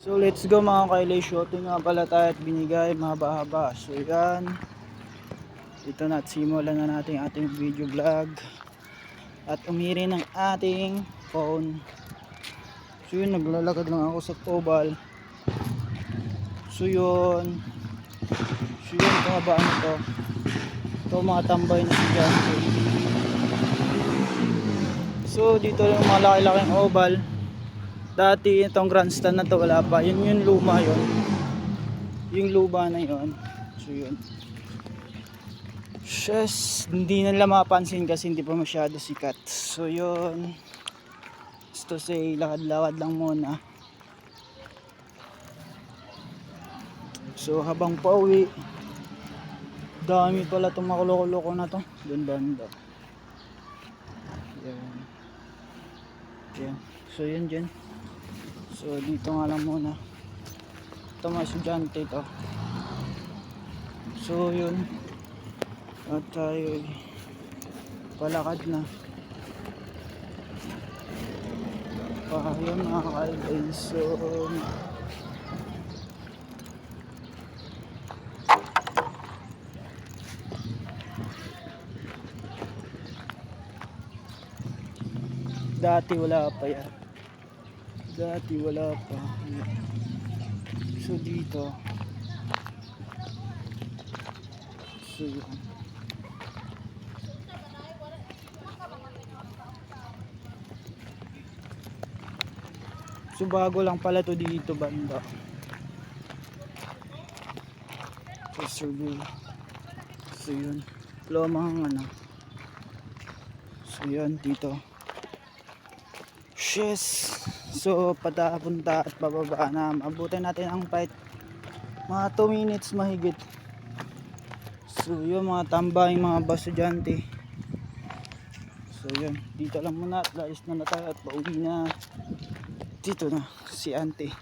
So let's go mga kailay, shooting nga pala tayo at binigay mahaba-haba. So yan, ito na at simulan na natin ating video vlog at umiri ng ating phone. So yun, naglalakad lang ako sa Tobal. So yun, kahabaan ito. Ito mga tambay na estudyante. So dito yung mga laki-laking oval. Dati itong grandstand na to wala pa. Yun yung luma yun. Yung luma na yun. So yun. Yes, hindi nila mapansin kasi hindi pa masyado sikat. So yun. Just to say, lakad-lakad lang muna. So habang pauwi, dami pala itong makulo-kulo na to. Doon banda. Yan. Yan. So yun dyan. So dito nga lang muna. Ito mga estudyante ito. So yun. At tayo palakad na. Yun mga kaibay. So dati wala pa yan. Dati wala pa. So dito. So yun. So bago lang pala to dito banda. So survey. So yun. Lomang ano. So yun dito. Yes. So patapunta at pababa na. Abutin natin ang fight. Mga 2 minutes mahigit. So yun mga tambay, mga estudyante. So yun, dito lang muna at lais na tayo at pauwi na. Dito na si Auntie.